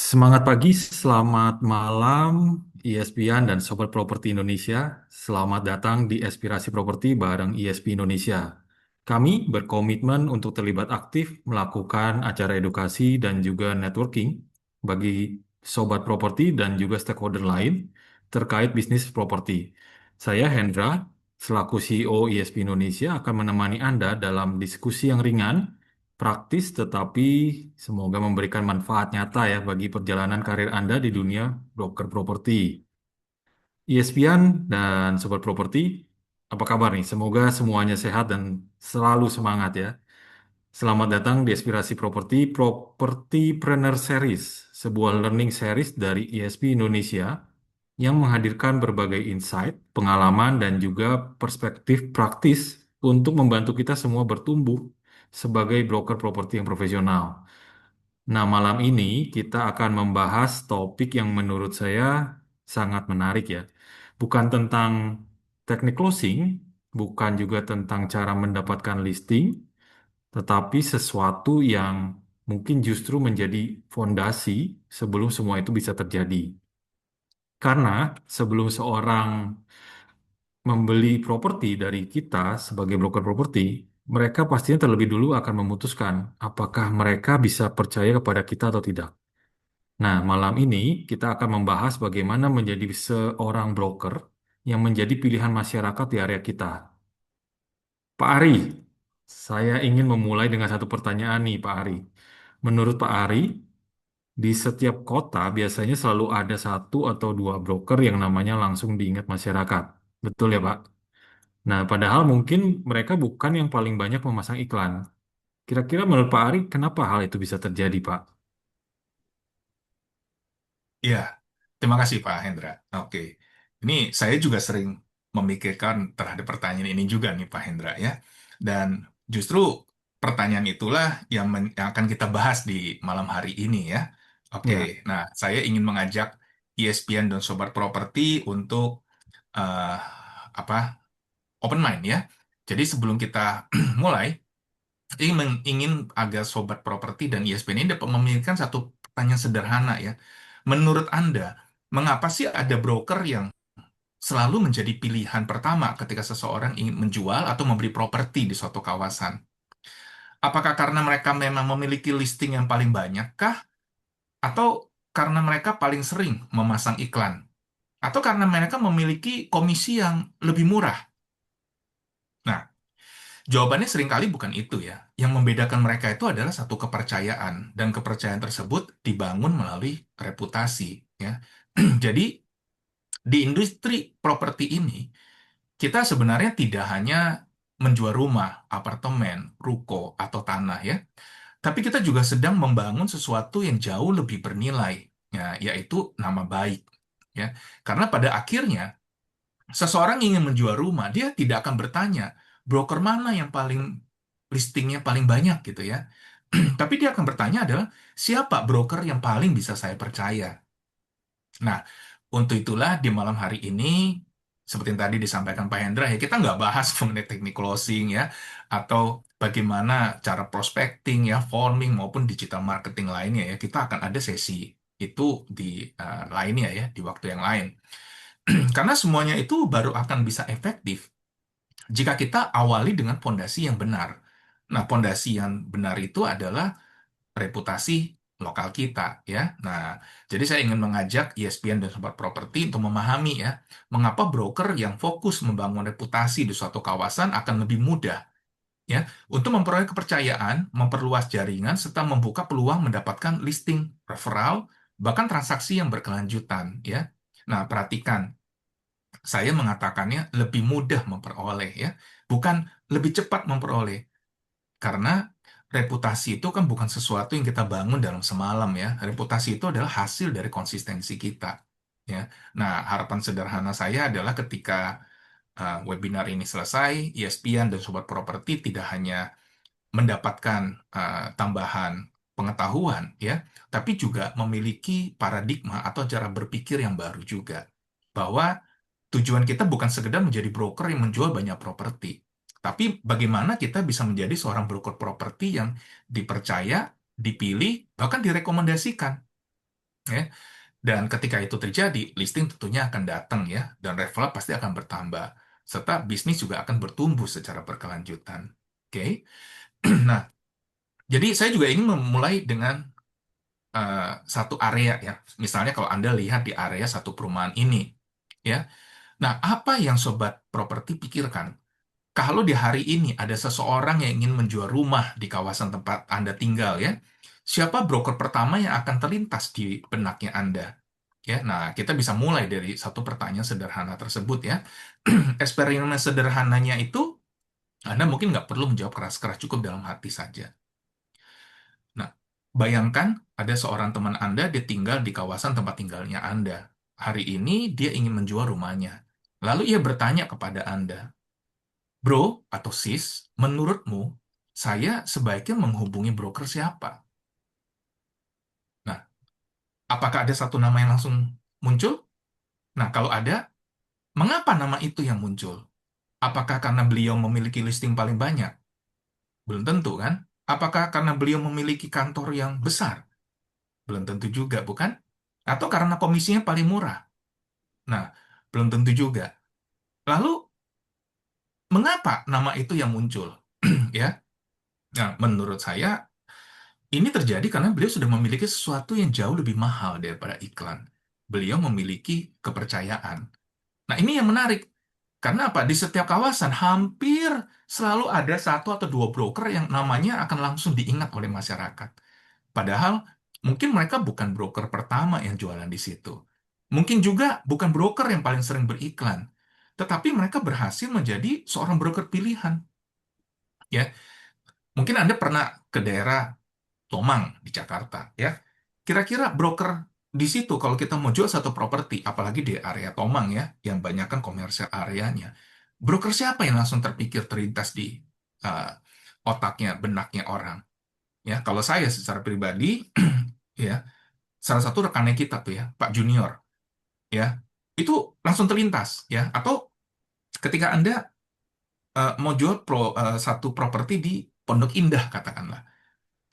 Semangat pagi, selamat malam, ESPN dan Sobat Properti Indonesia. Selamat datang di Aspirasi Properti bareng ISP Indonesia. Kami berkomitmen untuk terlibat aktif melakukan acara edukasi dan juga networking bagi Sobat Properti dan juga stakeholder lain terkait bisnis properti. Saya Hendra, selaku CEO ISP Indonesia akan menemani Anda dalam diskusi yang ringan praktis tetapi semoga memberikan manfaat nyata ya bagi perjalanan karir Anda di dunia broker properti. ESPN dan Sobat Properti, apa kabar nih? Semoga semuanya sehat dan selalu semangat ya. Selamat datang di Aspirasi Properti Propertipreneur Series, sebuah learning series dari ISP Indonesia yang menghadirkan berbagai insight, pengalaman, dan juga perspektif praktis untuk membantu kita semua bertumbuh sebagai broker properti yang profesional. Nah, malam ini kita akan membahas topik yang menurut saya sangat menarik ya. Bukan tentang teknik closing, bukan juga tentang cara mendapatkan listing, tetapi sesuatu yang mungkin justru menjadi fondasi sebelum semua itu bisa terjadi. Karena sebelum seorang membeli properti dari kita sebagai broker properti, mereka pastinya terlebih dulu akan memutuskan apakah mereka bisa percaya kepada kita atau tidak. Nah, malam ini kita akan membahas bagaimana menjadi seorang broker yang menjadi pilihan masyarakat di area kita. Pak Ari, saya ingin memulai dengan satu pertanyaan nih, Pak Ari. Menurut Pak Ari, di setiap kota biasanya selalu ada satu atau dua broker yang namanya langsung diingat masyarakat. Betul ya, Pak? Nah, padahal mungkin mereka bukan yang paling banyak memasang iklan. Kira-kira menurut Pak Ari, kenapa hal itu bisa terjadi, Pak? Iya, terima kasih Pak Hendra. Oke, ini saya juga sering memikirkan terhadap pertanyaan ini juga nih Pak Hendra ya. Dan justru pertanyaan itulah yang akan kita bahas di malam hari ini ya. Oke, Ya, nah saya ingin mengajak ESPN dan Sobat Properti untuk eh, apa open mind ya. Jadi sebelum kita mulai, ingin agar Sobat Properti dan ESPN ini dapat memikirkan satu pertanyaan sederhana ya. Menurut Anda, mengapa sih ada broker yang selalu menjadi pilihan pertama ketika seseorang ingin menjual atau membeli properti di suatu kawasan? Apakah karena mereka memang memiliki listing yang paling banyak kah? Atau karena mereka paling sering memasang iklan? Atau karena mereka memiliki komisi yang lebih murah? Nah, jawabannya seringkali bukan itu ya. Yang membedakan mereka itu adalah satu kepercayaan, dan kepercayaan tersebut dibangun melalui reputasi ya. Jadi di industri properti ini, kita sebenarnya tidak hanya menjual rumah, apartemen, ruko, atau tanah ya, tapi kita juga sedang membangun sesuatu yang jauh lebih bernilai, ya, yaitu nama baik. Ya, karena pada akhirnya seseorang ingin menjual rumah, dia tidak akan bertanya broker mana yang paling listingnya paling banyak gitu ya. Tapi dia akan bertanya adalah siapa broker yang paling bisa saya percaya. Nah, untuk itulah di malam hari ini, seperti yang tadi disampaikan Pak Hendra, ya kita nggak bahas mengenai teknik closing ya, atau bagaimana cara prospecting ya, forming maupun digital marketing lainnya ya. Kita akan ada sesi itu di lainnya ya, di waktu yang lain. Karena semuanya itu baru akan bisa efektif jika kita awali dengan fondasi yang benar. Nah, fondasi yang benar itu adalah reputasi lokal kita ya. Nah, jadi saya ingin mengajak ESPN dan Sobat Properti untuk memahami ya, mengapa broker yang fokus membangun reputasi di suatu kawasan akan lebih mudah ya untuk memperoleh kepercayaan, memperluas jaringan serta membuka peluang mendapatkan listing, referral, bahkan transaksi yang berkelanjutan ya. Nah, perhatikan, saya mengatakannya lebih mudah memperoleh ya, bukan lebih cepat memperoleh. Karena reputasi itu kan bukan sesuatu yang kita bangun dalam semalam ya. Reputasi itu adalah hasil dari konsistensi kita. Ya. Nah, harapan sederhana saya adalah ketika webinar ini selesai, ESPN dan Sobat Properti tidak hanya mendapatkan tambahan pengetahuan ya, tapi juga memiliki paradigma atau cara berpikir yang baru juga. Bahwa tujuan kita bukan sekedar menjadi broker yang menjual banyak properti, tapi bagaimana kita bisa menjadi seorang broker properti yang dipercaya, dipilih, bahkan direkomendasikan. ya. Dan ketika itu terjadi, listing tentunya akan datang ya, dan referral pasti akan bertambah, serta bisnis juga akan bertumbuh secara berkelanjutan. Oke. Nah, jadi saya juga ingin memulai dengan eh, satu area ya. Misalnya kalau Anda lihat di area satu perumahan ini, ya. Nah, apa yang sobat properti pikirkan? Kalau di hari ini ada seseorang yang ingin menjual rumah di kawasan tempat Anda tinggal ya, siapa broker pertama yang akan terlintas di benaknya Anda? Ya, nah kita bisa mulai dari satu pertanyaan sederhana tersebut ya. Eksperimen sederhananya itu, Anda mungkin nggak perlu menjawab keras-keras, cukup dalam hati saja. Nah, bayangkan ada seorang teman Anda, dia tinggal di kawasan tempat tinggalnya Anda. Hari ini dia ingin menjual rumahnya. Lalu ia bertanya kepada Anda, Bro atau sis, menurutmu saya sebaiknya menghubungi broker siapa? Nah, apakah ada satu nama yang langsung muncul? Nah, kalau ada, mengapa nama itu yang muncul? Apakah karena beliau memiliki listing paling banyak? Belum tentu kan? Apakah karena beliau memiliki kantor yang besar? Belum tentu juga, bukan? Atau karena komisinya paling murah? Nah, belum tentu juga. Lalu, mengapa nama itu yang muncul? Ya, nah, menurut saya ini terjadi karena beliau sudah memiliki sesuatu yang jauh lebih mahal daripada iklan. Beliau memiliki kepercayaan. Nah, ini yang menarik. Karena apa? Di setiap kawasan hampir selalu ada satu atau dua broker yang namanya akan langsung diingat oleh masyarakat. Padahal mungkin mereka bukan broker pertama yang jualan di situ. Mungkin juga bukan broker yang paling sering beriklan. Tetapi mereka berhasil menjadi seorang broker pilihan. Ya, mungkin Anda pernah ke daerah Tomang di Jakarta, ya. Kira-kira broker di situ kalau kita mau jual satu properti, apalagi di area Tomang ya, yang banyak kan komersial areanya, broker siapa yang langsung terpikir terlintas di uh, otaknya, benaknya orang? Ya, kalau saya secara pribadi, ya, salah satu rekannya kita tuh ya, Pak Junior, ya, itu langsung terlintas, ya. Atau ketika Anda mau jual satu properti di Pondok Indah, katakanlah.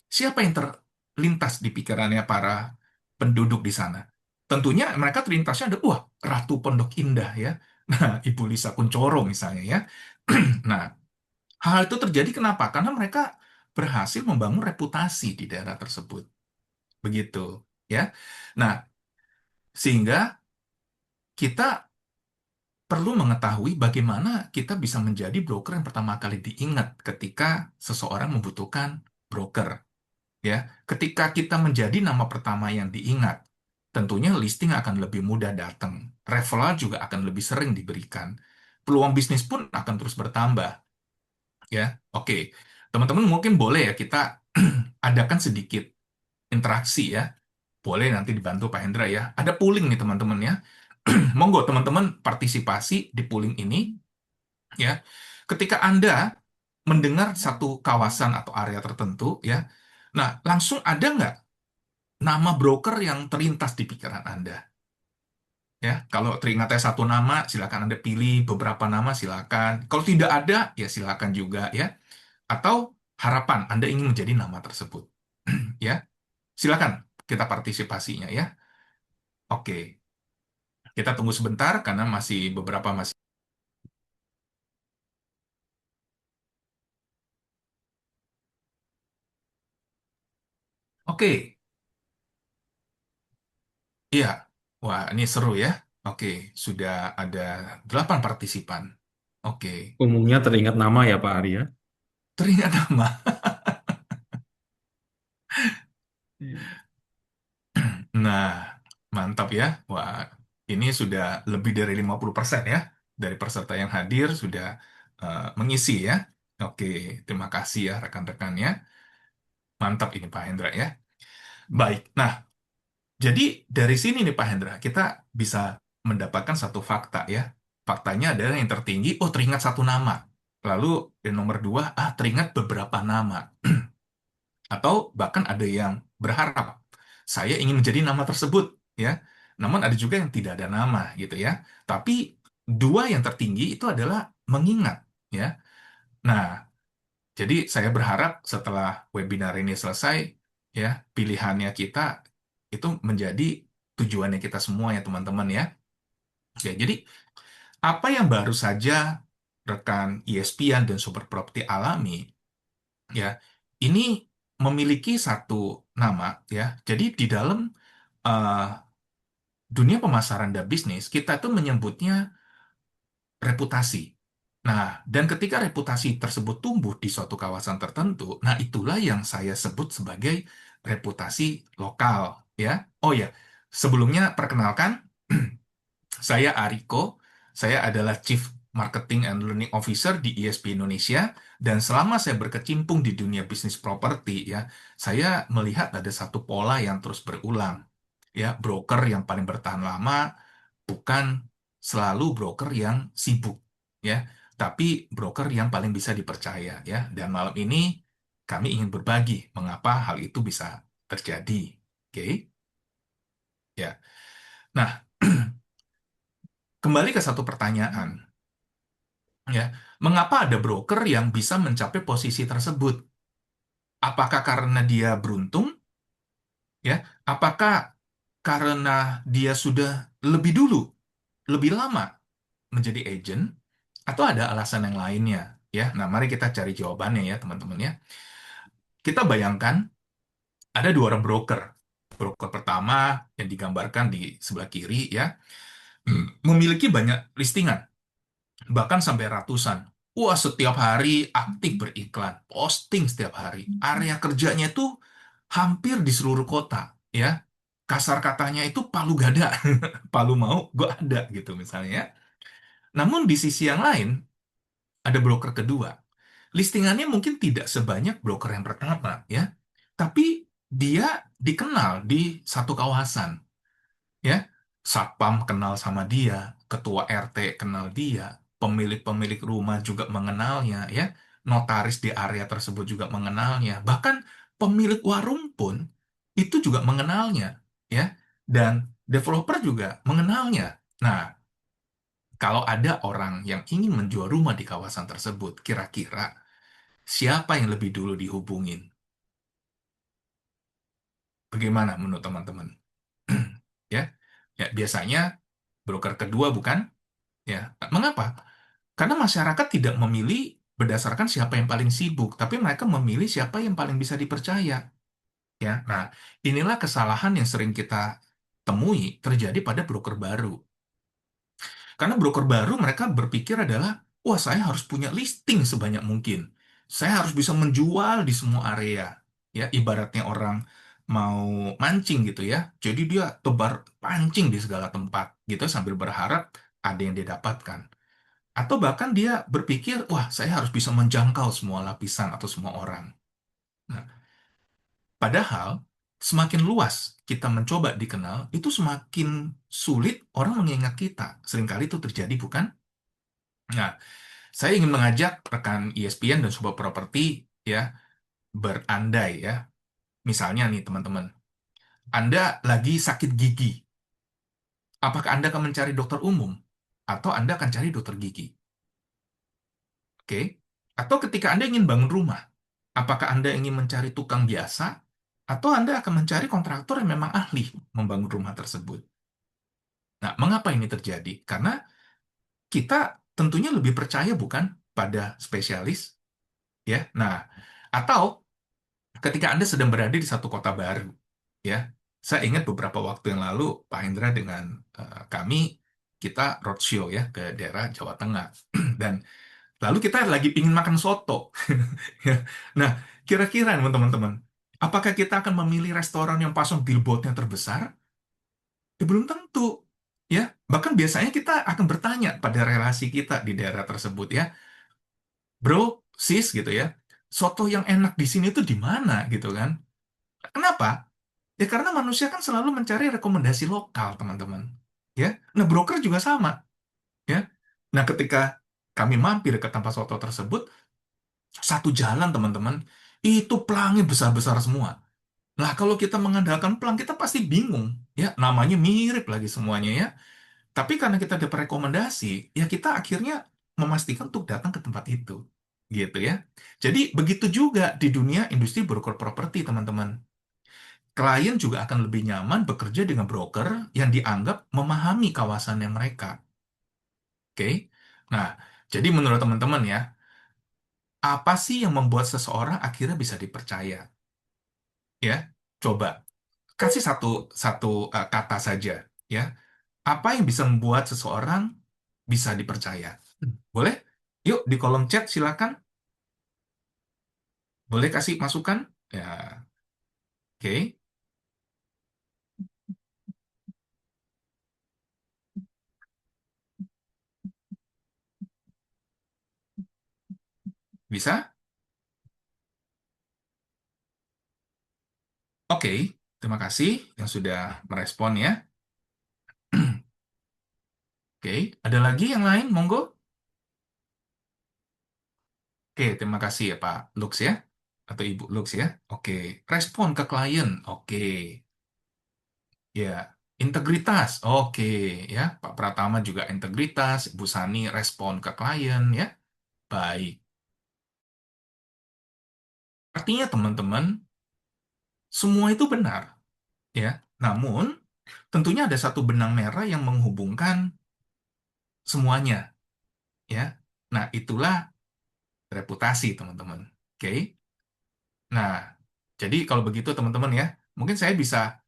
Siapa yang terlintas di pikirannya para penduduk di sana? Tentunya mereka terlintasnya ada, wah, Ratu Pondok Indah ya. Nah, Ibu Lisa Kuncoro misalnya ya. Nah, hal itu terjadi kenapa? Karena mereka berhasil membangun reputasi di daerah tersebut. Begitu, ya. Nah, sehingga kita perlu mengetahui bagaimana kita bisa menjadi broker yang pertama kali diingat ketika seseorang membutuhkan broker. Ya, ketika kita menjadi nama pertama yang diingat, tentunya listing akan lebih mudah datang, referral juga akan lebih sering diberikan, peluang bisnis pun akan terus bertambah. Ya, oke, teman-teman mungkin boleh ya kita adakan sedikit interaksi ya, boleh nanti dibantu Pak Hendra ya. Ada pooling nih teman-teman ya, monggo teman-teman partisipasi di pooling ini ya. Ketika Anda mendengar satu kawasan atau area tertentu ya, nah langsung ada nggak nama broker yang terlintas di pikiran Anda? Ya, kalau teringat ada satu nama, silakan Anda pilih beberapa nama, silakan. Kalau tidak ada, ya silakan juga ya. Atau harapan Anda ingin menjadi nama tersebut, ya. Silakan kita partisipasinya ya. Oke, kita tunggu sebentar karena masih beberapa masih. Oke, iya. Wah, ini seru ya. Oke, sudah ada 8 partisipan. Oke, Umumnya teringat nama ya Pak Arya. teringat nama. Nah, mantap ya. Wah, ini sudah lebih dari 50% ya dari peserta yang hadir sudah mengisi ya. Oke, terima kasih ya rekan-rekannya. Mantap ini Pak Hendra ya. Baik. Nah, jadi dari sini nih Pak Hendra, kita bisa mendapatkan satu fakta ya. Faktanya adalah yang tertinggi, oh teringat satu nama. Lalu yang nomor dua, teringat beberapa nama. Atau bahkan ada yang berharap saya ingin menjadi nama tersebut ya. Namun ada juga yang tidak ada nama gitu ya. Tapi dua yang tertinggi itu adalah mengingat ya. Nah, jadi saya berharap setelah webinar ini selesai ya, pilihannya kita itu menjadi tujuannya kita semua ya teman-teman ya. Oke, jadi apa yang baru saja rekan ESPN dan Super Property alami ya, ini memiliki satu nama ya. Jadi di dalam eh, dunia pemasaran dan bisnis, kita tuh menyebutnya reputasi. Nah, dan ketika reputasi tersebut tumbuh di suatu kawasan tertentu, nah itulah yang saya sebut sebagai reputasi lokal, ya. Oh ya, sebelumnya perkenalkan, saya Ariko, saya adalah Chief Marketing and Learning Officer di ISP Indonesia, dan selama saya berkecimpung di dunia bisnis properti, ya, saya melihat ada satu pola yang terus berulang. Ya, broker yang paling bertahan lama bukan selalu broker yang sibuk, ya, tapi broker yang paling bisa dipercaya, ya. Dan malam ini kami ingin berbagi mengapa hal itu bisa terjadi. Oke, ya. Nah, kembali ke satu pertanyaan, ya. Mengapa ada broker yang bisa mencapai posisi tersebut? Apakah karena dia beruntung, ya? Apakah karena dia sudah lebih dulu, lebih lama menjadi agent, atau ada alasan yang lainnya, ya? Nah, mari kita cari jawabannya ya, teman-teman ya. Kita bayangkan ada dua orang broker. Broker pertama yang digambarkan di sebelah kiri ya, memiliki banyak listingan, bahkan sampai ratusan. Wah, setiap hari aktif beriklan, posting setiap hari. Area kerjanya itu hampir di seluruh kota, ya. Kasar katanya itu palu gada, palu mau, gue ada gitu misalnya, ya. Namun di sisi yang lain, ada broker kedua. Listingannya mungkin tidak sebanyak broker yang pertama, ya. Tapi dia dikenal di satu kawasan, ya. Satpam kenal sama dia, ketua RT kenal dia, pemilik-pemilik rumah juga mengenalnya, ya. Notaris di area tersebut juga mengenalnya, bahkan pemilik warung pun itu juga mengenalnya, ya. Dan developer juga mengenalnya. Nah, kalau ada orang yang ingin menjual rumah di kawasan tersebut, kira-kira siapa yang lebih dulu dihubungin? Bagaimana menurut teman-teman? Ya, ya biasanya broker kedua bukan? Ya, mengapa? Karena masyarakat tidak memilih berdasarkan siapa yang paling sibuk, tapi mereka memilih siapa yang paling bisa dipercaya. Ya, nah inilah kesalahan yang sering kita temui terjadi pada broker baru. Karena broker baru mereka berpikir adalah, wah saya harus punya listing sebanyak mungkin. Saya harus bisa menjual di semua area. Ya, ibaratnya orang mau mancing gitu ya. Jadi dia tebar pancing di segala tempat gitu sambil berharap ada yang dia dapatkan. Atau bahkan dia berpikir, wah saya harus bisa menjangkau semua lapisan atau semua orang. Nah, padahal semakin luas kita mencoba dikenal, itu semakin sulit orang mengingat kita. Seringkali itu terjadi, bukan? Nah, saya ingin mengajak rekan ESPN dan Sobat Properti ya berandai ya. Misalnya nih teman-teman, Anda lagi sakit gigi. Apakah Anda akan mencari dokter umum atau Anda akan cari dokter gigi? Oke? Atau ketika Anda ingin bangun rumah, apakah Anda ingin mencari tukang biasa atau Anda akan mencari kontraktor yang memang ahli membangun rumah tersebut? Nah, mengapa ini terjadi? Karena kita tentunya lebih percaya bukan pada spesialis ya. Nah, atau ketika Anda sedang berada di satu kota baru, ya, saya ingat beberapa waktu yang lalu Pak Hendra dengan kami kita roadshow ya ke daerah Jawa Tengah dan lalu kita lagi ingin makan soto, ya. Nah, kira-kira nih, teman-teman, apakah kita akan memilih restoran yang pasang billboardnya terbesar? Ya, belum tentu, ya. Bahkan biasanya kita akan bertanya pada relasi kita di daerah tersebut, ya, bro, sis, gitu ya, soto yang enak di sini tuh di mana, gitu kan? Kenapa? Ya karena manusia kan selalu mencari rekomendasi lokal, teman-teman. Ya, nah broker juga sama, ya. Nah, ketika kami mampir ke tempat soto tersebut, satu jalan, teman-teman, itu pelangnya besar-besar semua. Nah, kalau kita mengandalkan pelang, kita pasti bingung, ya. Namanya mirip lagi semuanya, ya. Tapi karena kita dapat rekomendasi, ya kita akhirnya memastikan untuk datang ke tempat itu, gitu ya. Jadi begitu juga di dunia industri broker properti, teman-teman. klien juga akan lebih nyaman bekerja dengan broker yang dianggap memahami kawasannya mereka. Oke? Nah, jadi menurut teman-teman ya, apa sih yang membuat seseorang akhirnya bisa dipercaya? Ya, coba kasih satu satu kata saja, ya. Apa yang bisa membuat seseorang bisa dipercaya? Boleh? Yuk di kolom chat silakan. Boleh kasih masukan? Ya, oke. Bisa? Oke. Terima kasih yang sudah merespon ya. Oke, ada lagi yang lain? Monggo. Oke, terima kasih ya Pak Lux ya. Atau Ibu Lux ya. Oke, respon ke klien. Oke, ya. Integritas. Oke, ya. Pak Pratama juga integritas. Ibu Sani respon ke klien ya. Baik. Artinya teman-teman, semua itu benar ya. Namun, tentunya ada satu benang merah yang menghubungkan semuanya ya. Nah, itulah reputasi teman-teman. Oke. Nah, jadi kalau begitu teman-teman ya, mungkin saya bisa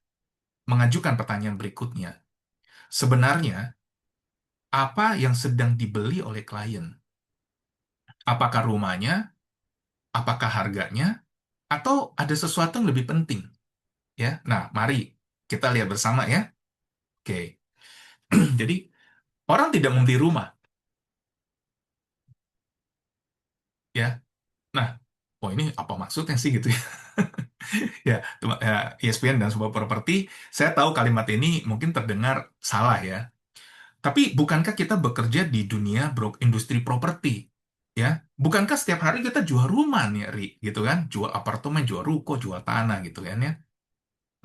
mengajukan pertanyaan berikutnya. Sebenarnya, apa yang sedang dibeli oleh klien? Apakah rumahnya, apakah harganya, atau ada sesuatu yang lebih penting? Ya, nah, mari kita lihat bersama ya. Oke, jadi orang tidak membeli rumah, ya. Nah, oh ini apa maksudnya sih gitu ya? Ya, ya, ESPN dan sebuah properti, saya tahu kalimat ini mungkin terdengar salah ya. Tapi bukankah kita bekerja di dunia industri properti? Ya, bukankah setiap hari kita jual rumah nih, Ri, gitu kan? Jual apartemen, jual ruko, jual tanah gitu kan ya.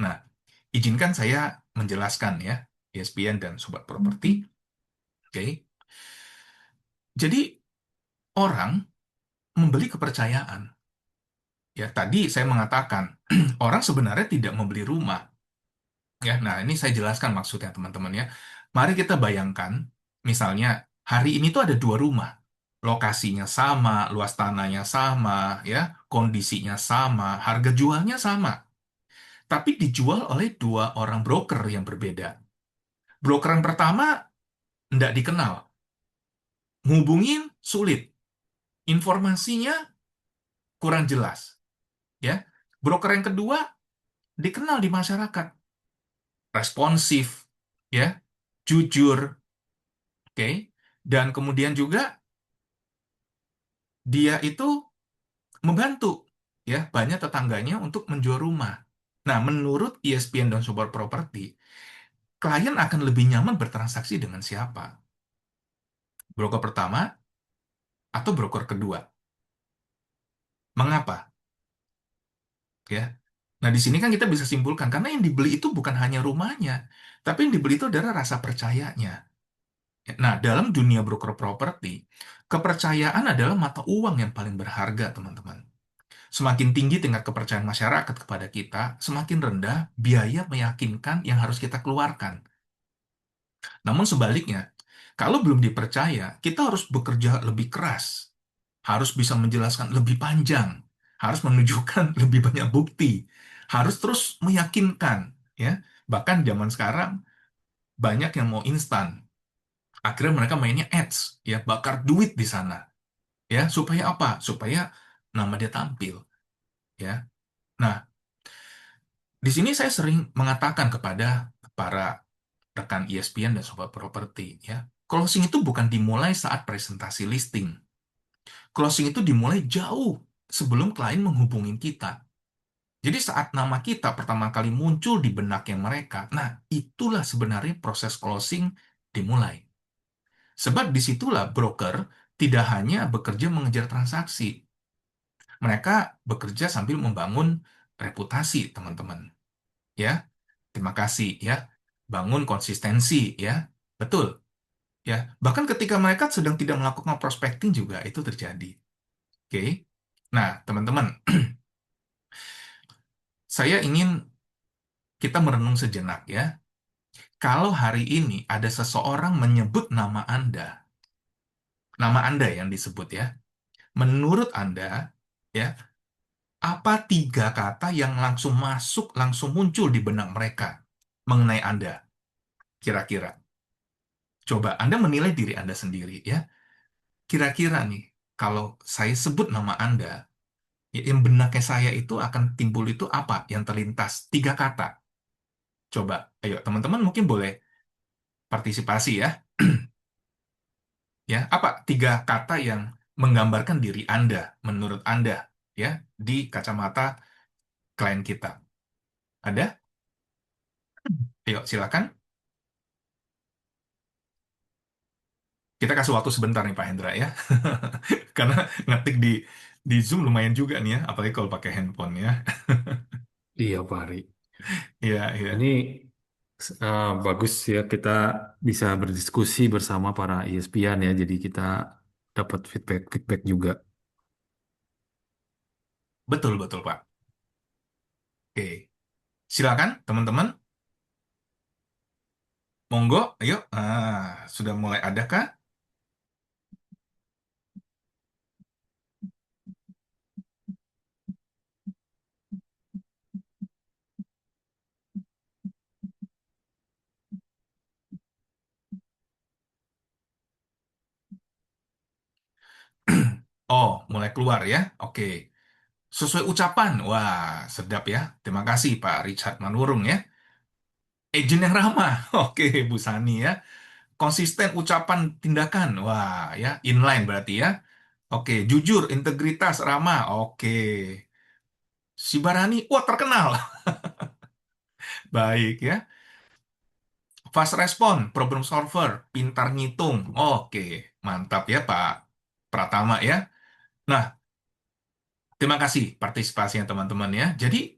Nah, izinkan saya menjelaskan ya, ESPN dan sobat properti. Oke. Jadi orang membeli kepercayaan. Ya, tadi saya mengatakan orang sebenarnya tidak membeli rumah. Ya, nah ini saya jelaskan maksudnya teman-teman ya. Mari kita bayangkan, misalnya hari ini tuh ada dua rumah. Lokasinya sama, luas tanahnya sama, ya, kondisinya sama, harga jualnya sama. Tapi dijual oleh dua orang broker yang berbeda. Broker yang pertama tidak dikenal, ngubungin sulit, informasinya kurang jelas, ya. Broker yang kedua dikenal di masyarakat, responsif, ya, jujur, oke. Dan kemudian juga dia itu membantu ya banyak tetangganya untuk menjual rumah. Nah, menurut ESPN dan Super Property, klien akan lebih nyaman bertransaksi dengan siapa? Broker pertama atau broker kedua? Mengapa? Ya. Nah, di sini kan kita bisa simpulkan karena yang dibeli itu bukan hanya rumahnya, tapi yang dibeli itu adalah rasa percayanya. Nah, dalam dunia broker properti, kepercayaan adalah mata uang yang paling berharga, teman-teman. Semakin tinggi tingkat kepercayaan masyarakat kepada kita, semakin rendah biaya meyakinkan yang harus kita keluarkan. Namun sebaliknya, kalau belum dipercaya, kita harus bekerja lebih keras, harus bisa menjelaskan lebih panjang, harus menunjukkan lebih banyak bukti, harus terus meyakinkan, ya. Bahkan zaman sekarang banyak yang mau instan. Akhirnya mereka mainnya ads, ya, bakar duit di sana, ya, supaya apa? Supaya nama dia tampil, ya. Nah, di sini saya sering mengatakan kepada para rekan ESPN dan sobat properti, ya, closing itu bukan dimulai saat presentasi listing. Closing itu dimulai jauh sebelum klien menghubungin kita. Jadi saat nama kita pertama kali muncul di benaknya mereka, nah itulah sebenarnya proses closing dimulai. Sebab disitulah broker tidak hanya bekerja mengejar transaksi, mereka bekerja sambil membangun reputasi, teman-teman. Ya, terima kasih ya. Bangun konsistensi ya. Betul ya. Bahkan ketika mereka sedang tidak melakukan prospecting juga itu terjadi. Oke. Nah, teman-teman, saya ingin kita merenung sejenak ya. Kalau hari ini ada seseorang menyebut nama Anda yang disebut ya, menurut Anda, ya, apa tiga kata yang langsung masuk, langsung muncul di benak mereka mengenai Anda, kira-kira? Coba Anda menilai diri Anda sendiri ya. Kira-kira nih, kalau saya sebut nama Anda, ya, yang benaknya saya itu akan timbul itu apa yang terlintas? Tiga kata. Coba, ayo teman-teman mungkin boleh partisipasi ya. Ya, apa tiga kata yang menggambarkan diri Anda, menurut Anda, ya, di kacamata klien kita? Ada? Ayo, silakan. Kita kasih waktu sebentar nih Pak Hendra ya. Karena ngetik di Zoom lumayan juga nih ya, apalagi kalau pakai handphone ya. Iya, Pak Ari. Iya, iya. Ini bagus ya kita bisa berdiskusi bersama para ESPN ya. Jadi kita dapat feedback juga. Betul, betul Pak. Oke. Silakan teman-teman. Monggo, ayo. Sudah mulai adakah? Oh, mulai keluar ya. Oke. Sesuai ucapan. Wah, sedap ya. Terima kasih Pak Richard Manurung ya. Agent yang ramah. Oke, Bu Sani ya. Konsisten ucapan tindakan. Wah, ya, inline berarti ya. Oke, jujur, integritas, ramah. Oke. Si Barani, wah terkenal. Baik ya. Fast respon, problem solver, pintar ngitung. Oke, mantap ya Pak Pratama ya. Nah, terima kasih partisipasinya teman-teman ya. Jadi,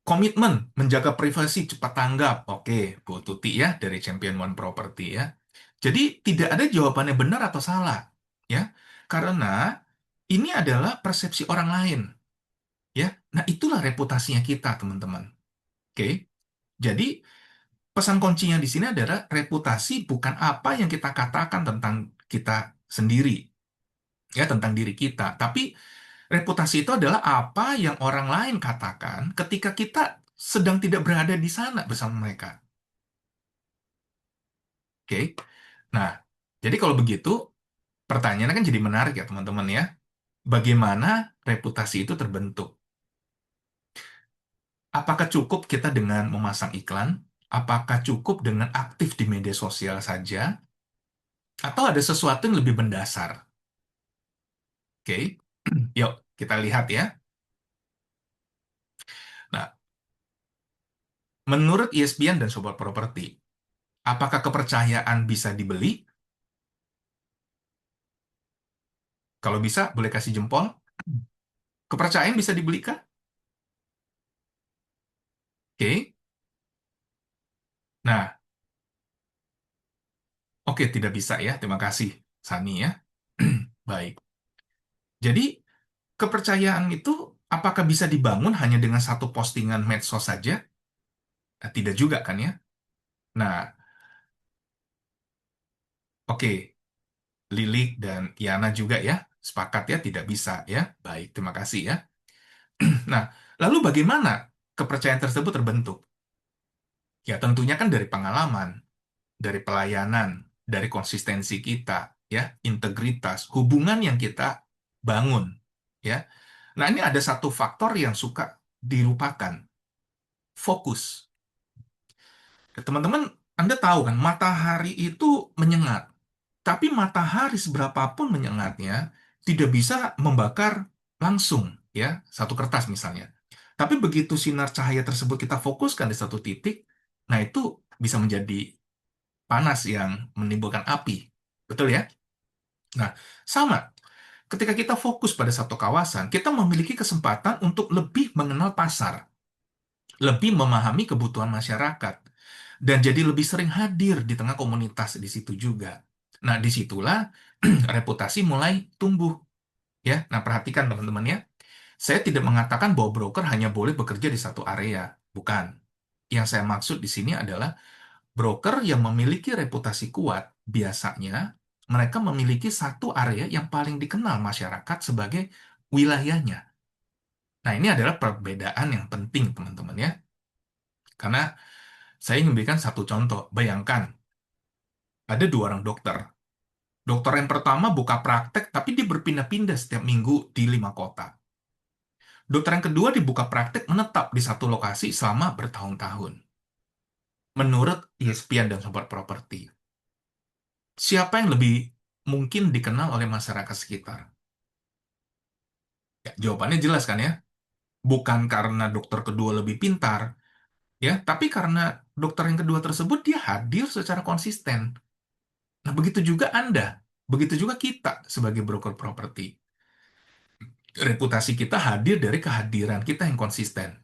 komitmen menjaga privasi cepat tanggap. Oke, Bu Tuti ya dari Champion One Property ya. Jadi, tidak ada jawabannya benar atau salah ya. Karena ini adalah persepsi orang lain ya. Nah, itulah reputasinya kita, teman-teman. Oke. Jadi, pesan kuncinya di sini adalah reputasi bukan apa yang kita katakan tentang kita sendiri, ya, tentang diri kita. Tapi reputasi itu adalah apa yang orang lain katakan ketika kita sedang tidak berada di sana bersama mereka. Oke. Nah, jadi kalau begitu, pertanyaannya kan jadi menarik ya, teman-teman ya. Bagaimana reputasi itu terbentuk? Apakah cukup kita dengan memasang iklan? Apakah cukup dengan aktif di media sosial saja? Atau ada sesuatu yang lebih mendasar? Oke, yuk kita lihat ya. Nah, menurut ESPN dan Sobat Properti, apakah kepercayaan bisa dibeli? Kalau bisa, boleh kasih jempol. Kepercayaan bisa dibeli kah? Oke. Nah, oke, tidak bisa ya. Terima kasih, Sani ya. Baik. Jadi, kepercayaan itu apakah bisa dibangun hanya dengan satu postingan medsos saja? Tidak juga kan ya? Nah, oke. Lilik dan Yana juga ya. Sepakat ya, tidak bisa ya. Baik, terima kasih ya. Nah, lalu bagaimana kepercayaan tersebut terbentuk? Ya, tentunya kan dari pengalaman, dari pelayanan, dari konsistensi kita, ya, integritas, hubungan yang kita bangun, ya. Nah, ini ada satu faktor yang suka dilupakan, fokus. Ya, teman-teman, Anda tahu kan, matahari itu menyengat, tapi matahari seberapapun menyengatnya tidak bisa membakar langsung, ya, satu kertas misalnya. Tapi begitu sinar cahaya tersebut kita fokuskan di satu titik, nah itu bisa menjadi panas yang menimbulkan api. Betul ya? Nah, sama. Ketika kita fokus pada satu kawasan, kita memiliki kesempatan untuk lebih mengenal pasar, lebih memahami kebutuhan masyarakat, dan jadi lebih sering hadir di tengah komunitas di situ juga. Nah, disitulah reputasi mulai tumbuh. Ya, nah perhatikan teman-teman ya. Saya tidak mengatakan bahwa broker hanya boleh bekerja di satu area. Bukan. Yang saya maksud di sini adalah broker yang memiliki reputasi kuat, biasanya mereka memiliki satu area yang paling dikenal masyarakat sebagai wilayahnya. Nah, ini adalah perbedaan yang penting, teman-teman ya. Karena saya ingin memberikan satu contoh. Bayangkan, ada dua orang dokter. Dokter yang pertama buka praktek, tapi dia berpindah-pindah setiap minggu di 5 kota. Dokter yang kedua dibuka praktek menetap di satu lokasi selama bertahun-tahun. Menurut ESPN dan Sobat Properti, siapa yang lebih mungkin dikenal oleh masyarakat sekitar? Ya, jawabannya jelas kan ya? Bukan karena dokter kedua lebih pintar, ya, tapi karena dokter yang kedua tersebut dia hadir secara konsisten. Nah, begitu juga Anda, begitu juga kita sebagai broker properti. Reputasi kita hadir dari kehadiran kita yang konsisten,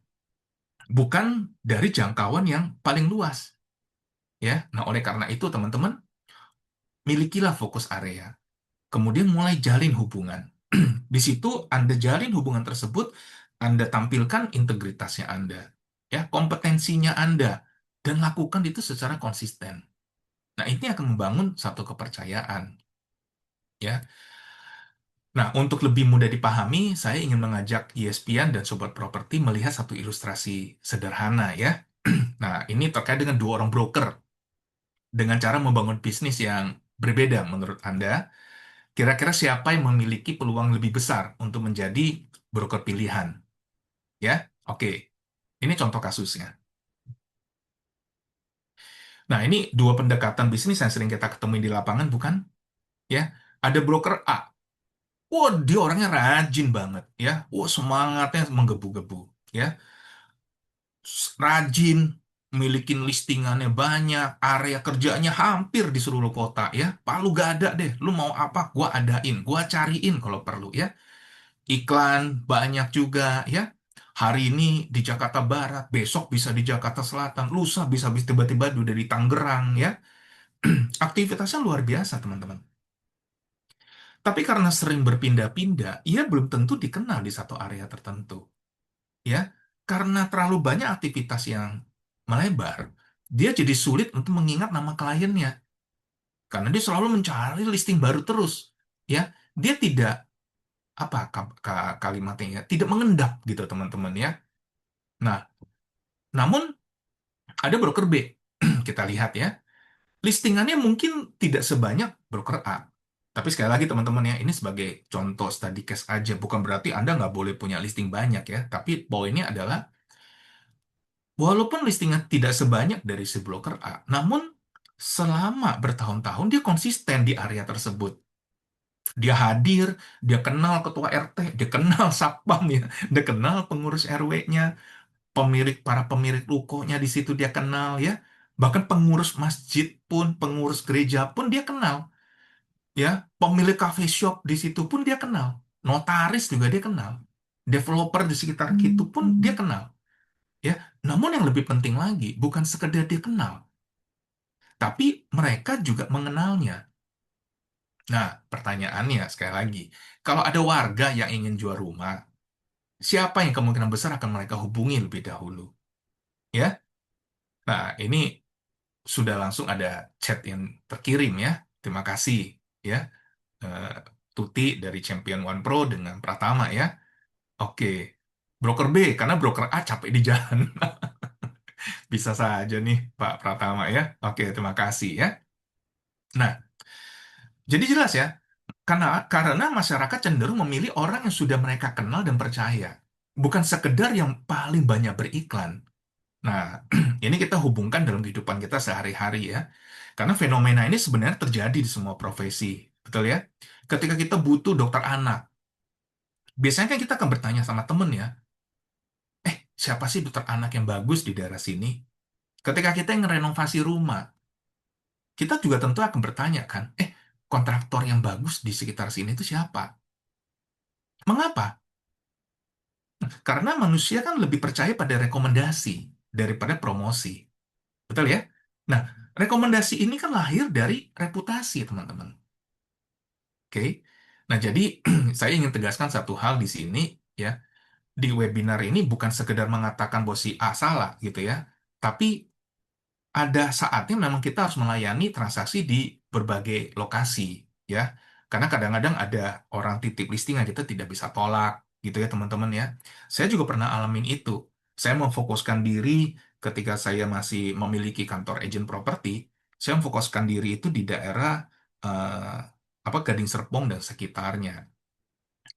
bukan dari jangkauan yang paling luas, ya. Nah, oleh karena itu, teman-teman, milikilah fokus area. Kemudian mulai jalin hubungan. Di situ Anda jalin hubungan tersebut, Anda tampilkan integritasnya Anda, ya, kompetensinya Anda, dan lakukan itu secara konsisten. Nah, ini akan membangun satu kepercayaan, ya. Nah, untuk lebih mudah dipahami, saya ingin mengajak ESPN dan Sobat Properti melihat satu ilustrasi sederhana, ya. Nah, ini terkait dengan dua orang broker dengan cara membangun bisnis yang berbeda menurut Anda. Kira-kira siapa yang memiliki peluang lebih besar untuk menjadi broker pilihan? Ya, oke. Ini contoh kasusnya. Nah, ini dua pendekatan bisnis yang sering kita ketemui di lapangan, bukan? Ya, ada broker A. Wah, dia orangnya rajin banget, ya. Wah, semangatnya menggebu-gebu, ya. Rajin, milikin listingannya banyak, area kerjanya hampir di seluruh kota, ya. Palu gak ada deh, lu mau apa? Gua adain, gua cariin kalau perlu, ya. Iklan banyak juga ya. Hari ini di Jakarta Barat, besok bisa di Jakarta Selatan, lusa bisa tiba-tiba udah di Tangerang ya. Aktivitasnya luar biasa, teman-teman. Tapi karena sering berpindah-pindah, ia belum tentu dikenal di satu area tertentu, ya. Karena terlalu banyak aktivitas yang melebar, dia jadi sulit untuk mengingat nama kliennya. Karena dia selalu mencari listing baru terus, ya. Dia tidak apa kalimatnya ya, tidak mengendap gitu, teman-teman ya. Nah, namun ada broker B. Kita lihat ya. Listingannya mungkin tidak sebanyak broker A. Tapi sekali lagi teman-teman ya, ini sebagai contoh study case aja. Bukan berarti Anda nggak boleh punya listing banyak ya. Tapi poinnya adalah, walaupun listingan tidak sebanyak dari si broker A, namun selama bertahun-tahun dia konsisten di area tersebut. Dia hadir, dia kenal ketua RT, dia kenal satpam ya, dia kenal pengurus RW-nya, para pemilik rukonya di situ dia kenal ya. Bahkan pengurus masjid pun, pengurus gereja pun dia kenal ya. Pemilik cafe shop di situ pun dia kenal. Notaris juga dia kenal. Developer di sekitar itu pun dia kenal ya. Namun yang lebih penting lagi bukan sekedar dia kenal, tapi mereka juga mengenalnya. Nah, pertanyaannya sekali lagi, kalau ada warga yang ingin jual rumah, siapa yang kemungkinan besar akan mereka hubungi lebih dahulu? Ya, nah ini sudah langsung ada chat yang terkirim ya. Terima kasih ya, eh, Tuti dari Champion One Pro dengan Pratama ya. Oke, broker B karena broker A capek di jalan. Bisa saja nih Pak Pratama ya. Oke, terima kasih ya. Nah, jadi jelas ya, karena masyarakat cenderung memilih orang yang sudah mereka kenal dan percaya, bukan sekedar yang paling banyak beriklan. Nah, ini kita hubungkan dalam kehidupan kita sehari-hari ya. Karena fenomena ini sebenarnya terjadi di semua profesi. Betul ya? Ketika kita butuh dokter anak, biasanya kan kita akan bertanya sama temen ya, siapa sih dokter anak yang bagus di daerah sini? Ketika kita yang renovasi rumah, kita juga tentu akan bertanya kan, kontraktor yang bagus di sekitar sini itu siapa? Mengapa? Karena manusia kan lebih percaya pada rekomendasi daripada promosi. Betul ya? Nah, rekomendasi ini kan lahir dari reputasi, teman-teman. Oke. Nah, jadi saya ingin tegaskan satu hal di sini ya. Di webinar ini bukan sekedar mengatakan bahwa si A salah gitu ya. Tapi ada saatnya memang kita harus melayani transaksi di berbagai lokasi, ya. Karena kadang-kadang ada orang titip listing yang kita tidak bisa tolak, gitu ya teman-teman ya. Saya juga pernah alamin itu. Saya memfokuskan diri ketika saya masih memiliki kantor agent properti, saya memfokuskan diri itu di daerah Gading Serpong dan sekitarnya.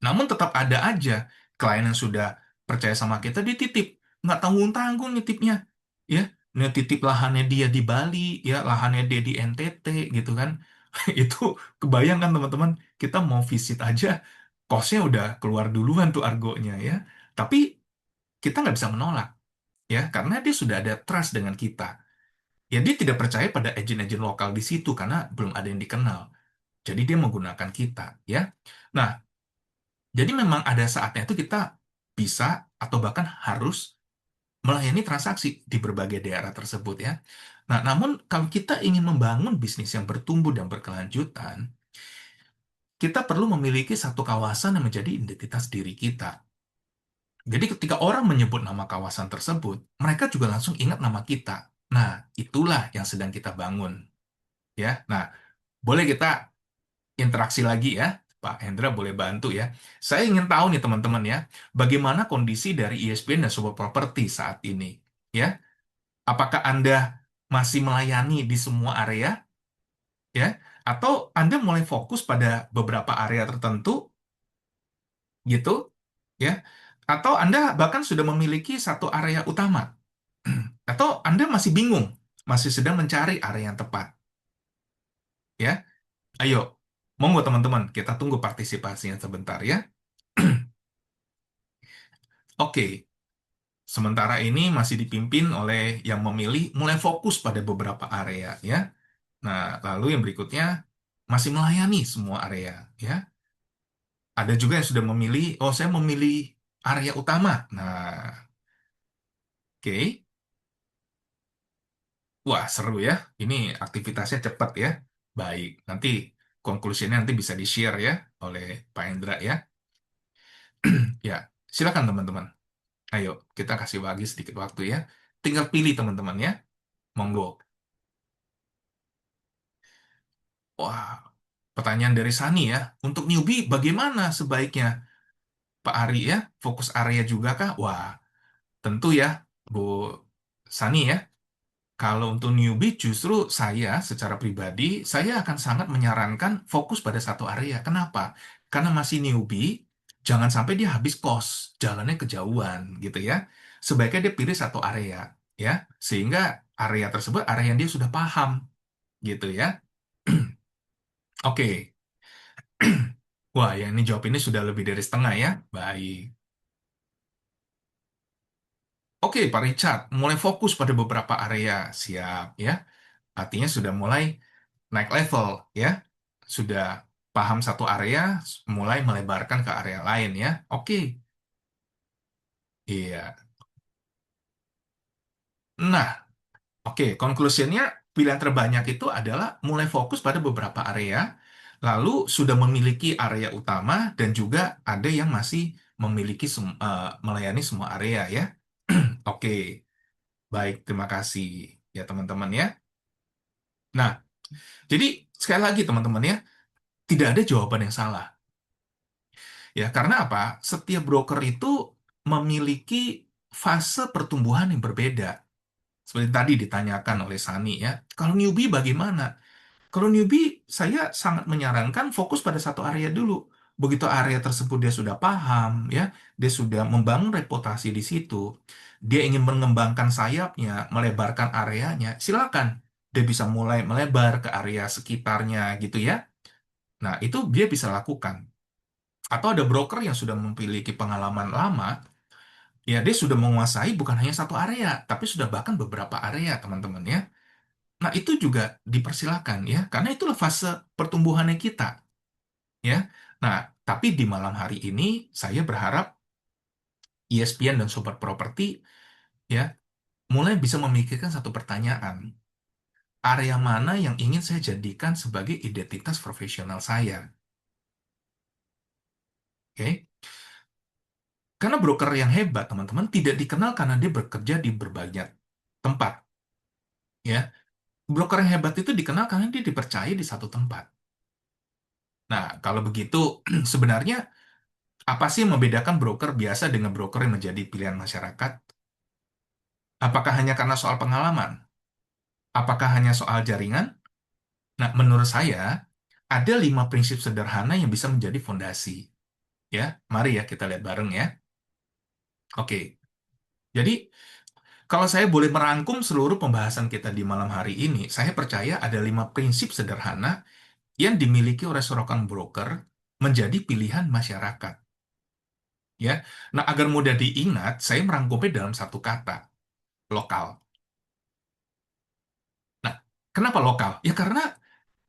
Namun tetap ada aja klien yang sudah percaya sama kita, dia titip. Nggak tanggung-tanggung nitipnya. Ya, dia titip lahannya dia di Bali, ya lahannya dia di NTT gitu kan. Itu kebayang kan teman-teman, kita mau visit aja, kosnya udah keluar duluan tuh argonya ya. Tapi kita nggak bisa menolak ya, karena dia sudah ada trust dengan kita. Ya dia tidak percaya pada agen-agen lokal di situ karena belum ada yang dikenal. Jadi dia menggunakan kita ya. Nah, jadi memang ada saatnya itu kita bisa atau bahkan harus melayani transaksi di berbagai daerah tersebut ya. Nah, namun kalau kita ingin membangun bisnis yang bertumbuh dan berkelanjutan, kita perlu memiliki satu kawasan yang menjadi identitas diri kita. Jadi ketika orang menyebut nama kawasan tersebut, mereka juga langsung ingat nama kita. Nah, itulah yang sedang kita bangun ya. Nah, boleh kita interaksi lagi ya. Pak Hendra boleh bantu ya. Saya ingin tahu nih teman-teman ya, bagaimana kondisi dari ESPN dan Super Property saat ini? Ya, apakah Anda masih melayani di semua area ya? Atau Anda mulai fokus pada beberapa area tertentu gitu ya? Atau Anda bahkan sudah memiliki satu area utama? Atau Anda masih bingung, masih sedang mencari area yang tepat ya? Ayo, monggo teman-teman, kita tunggu partisipasinya sebentar ya. Oke, sementara ini masih dipimpin oleh yang memilih mulai fokus pada beberapa area ya. Nah, lalu yang berikutnya masih melayani semua area ya. Ada juga yang sudah memilih, oh saya memilih area utama. Nah, oke. Wah, seru ya. Ini aktivitasnya cepat ya. Baik, nanti konklusinya nanti bisa di-share ya oleh Pak Hendra ya. Ya, silakan teman-teman. Ayo, kita kasih bagi sedikit waktu ya. Tinggal pilih teman-teman ya. Monggo. Wah, pertanyaan dari Sani ya. Untuk newbie, bagaimana sebaiknya Pak Ari ya? Fokus area juga kah? Wah, tentu ya, Bu Sani ya. Kalau untuk newbie, justru saya secara pribadi, saya akan sangat menyarankan fokus pada satu area. Kenapa? Karena masih newbie, jangan sampai dia habis kos, jalannya kejauhan gitu ya. Sebaiknya dia pilih satu area ya, sehingga area tersebut area yang dia sudah paham gitu ya. Oke. Wah, yang ini jawab ini sudah lebih dari setengah ya. Baik. Oke, Pak Richard, mulai fokus pada beberapa area. Siap ya. Artinya sudah mulai naik level ya. Sudah paham satu area, mulai melebarkan ke area lain ya. Oke. Iya. Nah, oke, konklusinya pilihan terbanyak itu adalah mulai fokus pada beberapa area, lalu sudah memiliki area utama dan juga ada yang masih memiliki melayani semua area ya. Oke, baik, terima kasih ya teman-teman ya. Nah, jadi sekali lagi teman-teman ya, tidak ada jawaban yang salah. Ya, karena apa? Setiap broker itu memiliki fase pertumbuhan yang berbeda. Seperti tadi ditanyakan oleh Sani ya. Kalau newbie bagaimana? Kalau newbie, saya sangat menyarankan fokus pada satu area dulu. Begitu area tersebut dia sudah paham, ya, dia sudah membangun reputasi di situ, dia ingin mengembangkan sayapnya, melebarkan areanya, silakan. Dia bisa mulai melebar ke area sekitarnya gitu ya. Nah, itu dia bisa lakukan. Atau ada broker yang sudah memiliki pengalaman lama, ya dia sudah menguasai bukan hanya satu area, tapi sudah bahkan beberapa area, teman-teman ya. Nah, itu juga dipersilakan ya, karena itulah fase pertumbuhannya kita, ya. Nah, tapi di malam hari ini saya berharap ESPN dan Sobat Properti ya mulai bisa memikirkan satu pertanyaan. Area mana yang ingin saya jadikan sebagai identitas profesional saya? Oke? Karena broker yang hebat, teman-teman, tidak dikenal karena dia bekerja di berbanyak. tempat, ya. Broker yang hebat itu dikenal karena dia dipercaya di satu tempat. Nah, kalau begitu, sebenarnya apa sih yang membedakan broker biasa dengan broker yang menjadi pilihan masyarakat? Apakah hanya karena soal pengalaman? Apakah hanya soal jaringan? Nah, menurut saya, ada 5 prinsip sederhana yang bisa menjadi fondasi. Ya, mari ya kita lihat bareng ya. Oke, jadi kalau saya boleh merangkum seluruh pembahasan kita di malam hari ini, saya percaya ada 5 prinsip sederhana yang dimiliki oleh seorang broker menjadi pilihan masyarakat. Ya, nah agar mudah diingat, saya merangkumnya dalam satu kata, lokal. Nah, kenapa lokal? Ya karena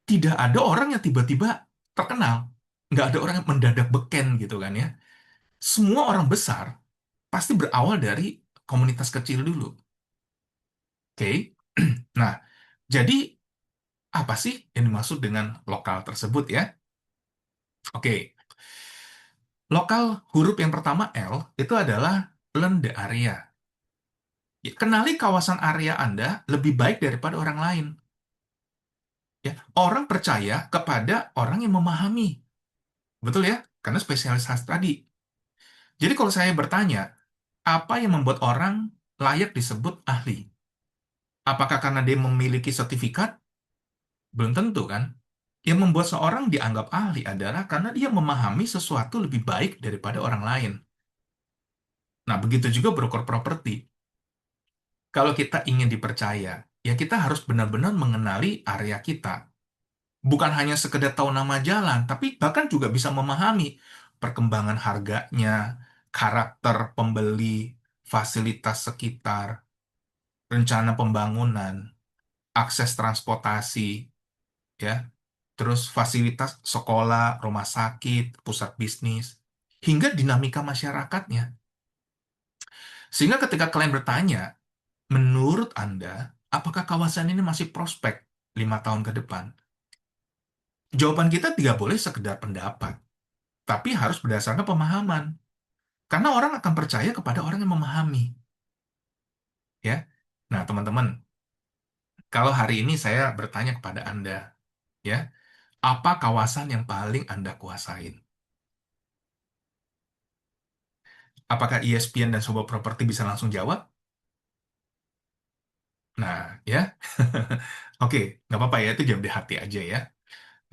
tidak ada orang yang tiba-tiba terkenal. Nggak ada orang yang mendadak beken gitu kan ya. Semua orang besar pasti berawal dari komunitas kecil dulu. Oke? Nah, jadi apa sih yang dimaksud dengan lokal tersebut ya? Oke, lokal huruf yang pertama L itu adalah learn the area. Ya, kenali kawasan area Anda lebih baik daripada orang lain. Ya, orang percaya kepada orang yang memahami. Betul ya? Karena spesialisasi tadi. Jadi kalau saya bertanya, apa yang membuat orang layak disebut ahli? Apakah karena dia memiliki sertifikat? Belum tentu kan? Yang membuat seorang dianggap ahli adalah karena dia memahami sesuatu lebih baik daripada orang lain. Nah, begitu juga broker properti. Kalau kita ingin dipercaya, ya kita harus benar-benar mengenali area kita. Bukan hanya sekedar tahu nama jalan, tapi bahkan juga bisa memahami perkembangan harganya, karakter pembeli, fasilitas sekitar, rencana pembangunan, akses transportasi, ya, terus fasilitas sekolah, rumah sakit, pusat bisnis, hingga dinamika masyarakatnya. Sehingga ketika kalian bertanya, menurut Anda, apakah kawasan ini masih prospek 5 tahun ke depan? Jawaban kita tidak boleh sekedar pendapat, tapi harus berdasarkan pemahaman. Karena orang akan percaya kepada orang yang memahami, ya. Nah, teman-teman, kalau hari ini saya bertanya kepada Anda, ya, apa kawasan yang paling Anda kuasain? Apakah ESPN dan Sobat Properti bisa langsung jawab? Nah, ya. Oke, nggak apa-apa ya, itu jawab di hati aja ya.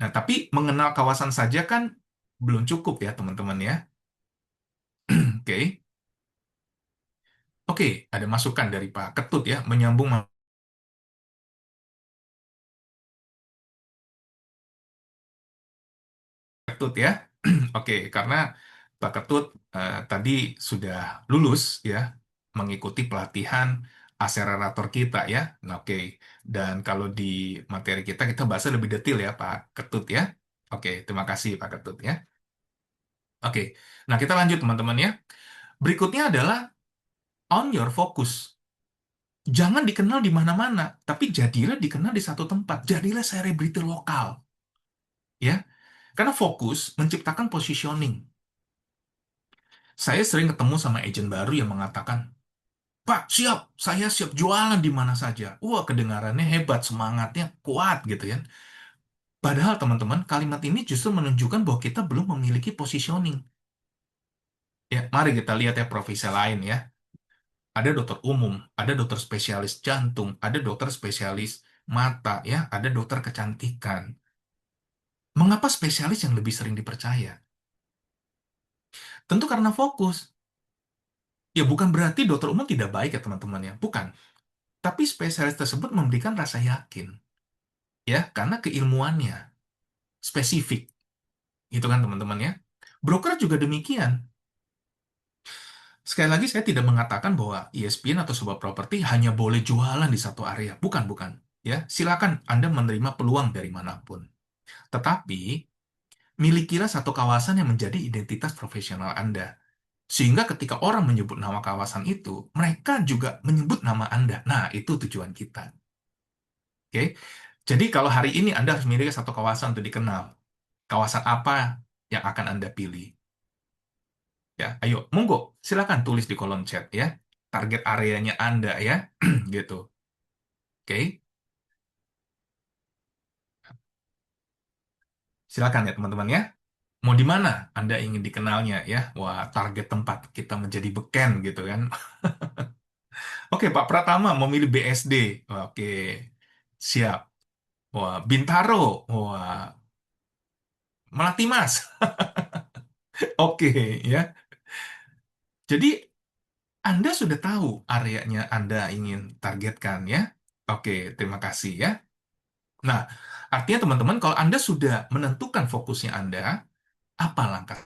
Nah, tapi mengenal kawasan saja kan belum cukup ya, teman-teman ya. Oke. Oke, ada masukan dari Pak Ketut ya, menyambung Pak Ketut ya. Oke, karena Pak Ketut tadi sudah lulus ya, mengikuti pelatihan akselerator kita ya. Nah, oke, dan kalau di materi kita, kita bahas lebih detail ya Pak Ketut ya. Oke, terima kasih Pak Ketut ya. Oke, nah kita lanjut teman-teman ya. Berikutnya adalah on your focus. Jangan dikenal di mana-mana, tapi jadilah dikenal di satu tempat. Jadilah selebriti lokal, ya. Karena fokus menciptakan positioning. Saya sering ketemu sama agent baru yang mengatakan, Pak, siap, saya siap jualan di mana saja. Wah, kedengarannya hebat, semangatnya kuat gitu ya. Padahal teman-teman, kalimat ini justru menunjukkan bahwa kita belum memiliki positioning. Ya, mari kita lihat ya profesi lain ya. Ada dokter umum, ada dokter spesialis jantung, ada dokter spesialis mata ya, ada dokter kecantikan. Mengapa spesialis yang lebih sering dipercaya? Tentu karena fokus. Ya bukan berarti dokter umum tidak baik ya teman-teman ya, bukan. Tapi spesialis tersebut memberikan rasa yakin, ya, karena keilmuannya spesifik, gitu kan teman-teman ya. Broker juga demikian. Sekali lagi saya tidak mengatakan bahwa ESPN atau sebuah properti hanya boleh jualan di satu area, bukan, bukan. Ya, silakan Anda menerima peluang dari manapun. Tetapi milikilah satu kawasan yang menjadi identitas profesional Anda. Sehingga ketika orang menyebut nama kawasan itu, mereka juga menyebut nama Anda. Nah, itu tujuan kita. Oke? Jadi kalau hari ini Anda harus memiliki satu kawasan untuk dikenal, kawasan apa yang akan Anda pilih? Ya, ayo, monggo, silakan tulis di kolom chat ya. Target areanya Anda ya, gitu. Oke, silakan ya teman-teman ya. Mau di mana Anda ingin dikenalnya ya? Wah, target tempat kita menjadi beken gitu kan. Oke, Pak Pratama memilih BSD. Oke, siap. Wah, Bintaro. Wah, Melati Mas. Oke, ya. Jadi Anda sudah tahu areanya Anda ingin targetkan ya. Oke, terima kasih ya. Nah, artinya teman-teman, kalau Anda sudah menentukan fokusnya Anda, apa langkah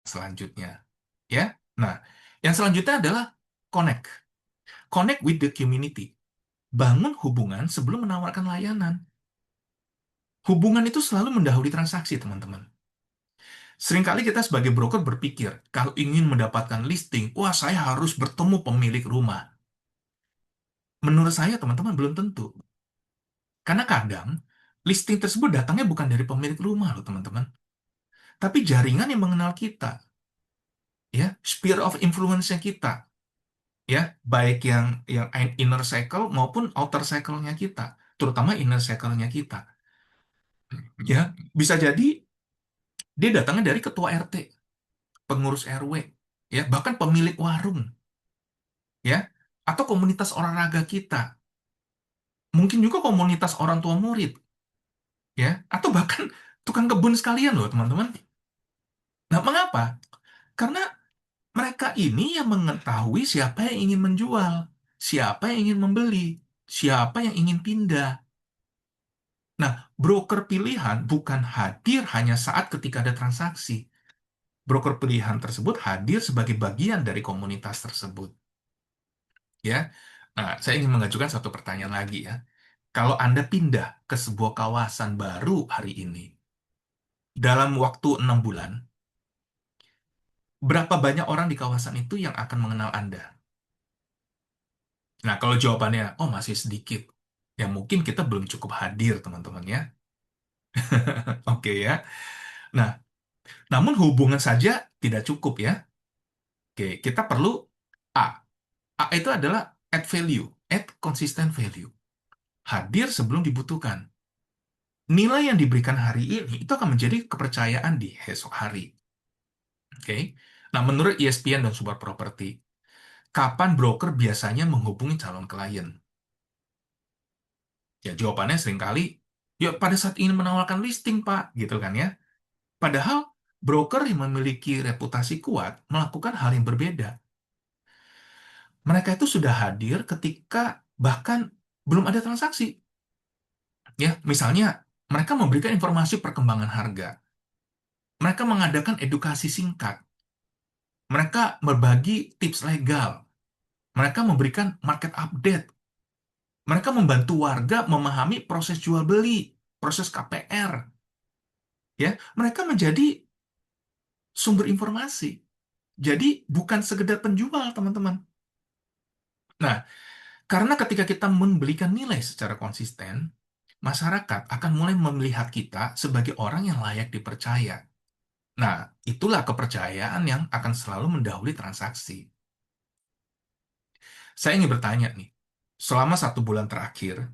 selanjutnya? Ya. Nah, yang selanjutnya adalah connect. Connect with the community. Bangun hubungan sebelum menawarkan layanan. Hubungan itu selalu mendahului transaksi, teman-teman. Seringkali kita sebagai broker berpikir, kalau ingin mendapatkan listing, wah saya harus bertemu pemilik rumah. Menurut saya, teman-teman, belum tentu. Karena kadang, listing tersebut datangnya bukan dari pemilik rumah, loh, teman-teman. Tapi jaringan yang mengenal kita, ya, sphere of influence-nya kita, ya, baik yang inner circle maupun outer circle-nya kita, terutama inner circle-nya kita. Ya, bisa jadi dia datangnya dari ketua RT, pengurus RW, ya, bahkan pemilik warung, ya, atau komunitas olahraga kita, mungkin juga komunitas orang tua murid, ya, atau bahkan tukang kebun sekalian loh, teman-teman. Nah, mengapa? Karena mereka ini yang mengetahui siapa yang ingin menjual, siapa yang ingin membeli, siapa yang ingin pindah. Nah, broker pilihan bukan hadir hanya saat ketika ada transaksi. Broker pilihan tersebut hadir sebagai bagian dari komunitas tersebut. Ya, nah, saya ingin mengajukan satu pertanyaan lagi ya. Kalau Anda pindah ke sebuah kawasan baru hari ini, dalam waktu 6 bulan, berapa banyak orang di kawasan itu yang akan mengenal Anda? Nah, kalau jawabannya, oh masih sedikit, ya mungkin kita belum cukup hadir, teman-teman ya. Oke ya. Nah, namun hubungan saja tidak cukup ya. Oke, kita perlu A. A itu adalah add value, add consistent value. Hadir sebelum dibutuhkan. Nilai yang diberikan hari ini itu akan menjadi kepercayaan di esok hari. Oke. Nah, menurut ESPN dan Super Property, kapan broker biasanya menghubungi calon klien? Ya, jawabannya seringkali, ya pada saat ingin menawarkan listing, Pak, gitu kan ya. Padahal broker yang memiliki reputasi kuat melakukan hal yang berbeda. Mereka itu sudah hadir ketika bahkan belum ada transaksi. Ya, misalnya mereka memberikan informasi perkembangan harga. Mereka mengadakan edukasi singkat. Mereka berbagi tips legal. Mereka memberikan market update. Mereka membantu warga memahami proses jual beli, proses KPR. Ya, mereka menjadi sumber informasi. Jadi bukan sekedar penjual, teman-teman. Nah, karena ketika kita memberikan nilai secara konsisten, masyarakat akan mulai melihat kita sebagai orang yang layak dipercaya. Nah, itulah kepercayaan yang akan selalu mendahului transaksi. Saya ingin bertanya nih, selama 1 bulan terakhir,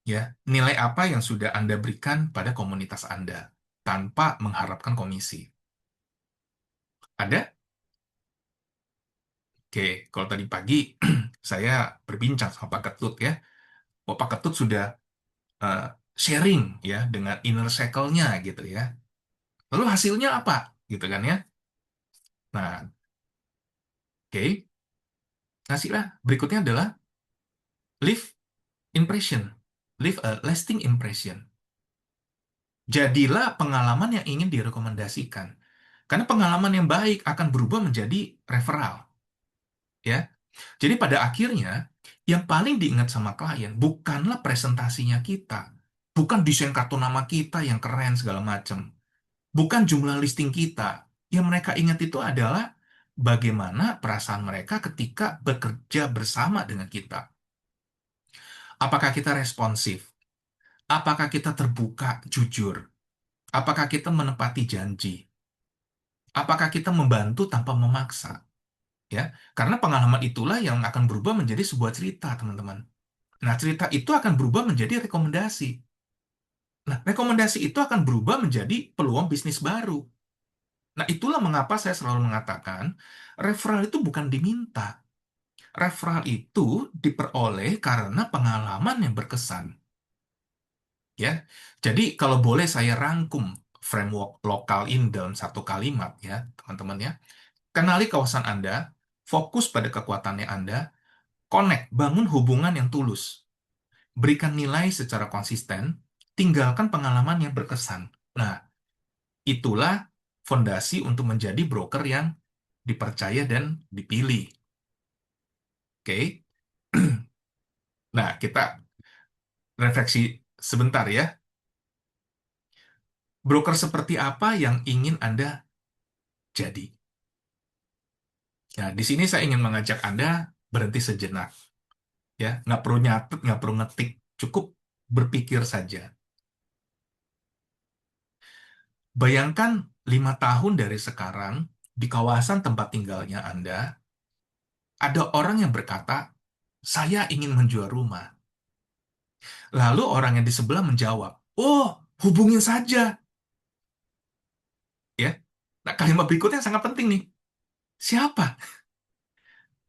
ya, nilai apa yang sudah Anda berikan pada komunitas Anda tanpa mengharapkan komisi? Ada? Oke, kalau tadi pagi saya berbincang sama Pak Ketut ya. Oh, Pak Ketut sudah eh, sharing ya dengan inner circle-nya gitu ya. Lalu hasilnya apa? Gitu kan ya. Nah, oke. Hasilnya berikutnya adalah leave impression. Leave a lasting impression. Jadilah pengalaman yang ingin direkomendasikan. Karena pengalaman yang baik akan berubah menjadi referral. Ya. Jadi pada akhirnya, yang paling diingat sama klien bukanlah presentasinya kita. Bukan desain kartu nama kita yang keren segala macam. Bukan jumlah listing kita. Yang mereka ingat itu adalah bagaimana perasaan mereka ketika bekerja bersama dengan kita. Apakah kita responsif? Apakah kita terbuka, jujur? Apakah kita menepati janji? Apakah kita membantu tanpa memaksa? Ya, karena pengalaman itulah yang akan berubah menjadi sebuah cerita, teman-teman. Nah, cerita itu akan berubah menjadi rekomendasi. Nah, rekomendasi itu akan berubah menjadi peluang bisnis baru. Nah, itulah mengapa saya selalu mengatakan referral itu bukan diminta. Referral itu diperoleh karena pengalaman yang berkesan. Ya, jadi kalau boleh saya rangkum framework lokal ini dalam satu kalimat ya, teman-teman ya. Kenali kawasan Anda, fokus pada kekuatannya Anda, connect, bangun hubungan yang tulus, berikan nilai secara konsisten, tinggalkan pengalaman yang berkesan. Nah, itulah fondasi untuk menjadi broker yang dipercaya dan dipilih. Oke. Nah, kita refleksi sebentar ya. Broker seperti apa yang ingin Anda jadi? Nah, di sini saya ingin mengajak Anda berhenti sejenak. Ya, nggak perlu nyatet, nggak perlu ngetik, cukup berpikir saja. Bayangkan 5 tahun dari sekarang, di kawasan tempat tinggalnya Anda, ada orang yang berkata, saya ingin menjual rumah. Lalu orang yang di sebelah menjawab, oh, hubungin saja. Ya, nah, kalimat berikutnya sangat penting nih. Siapa?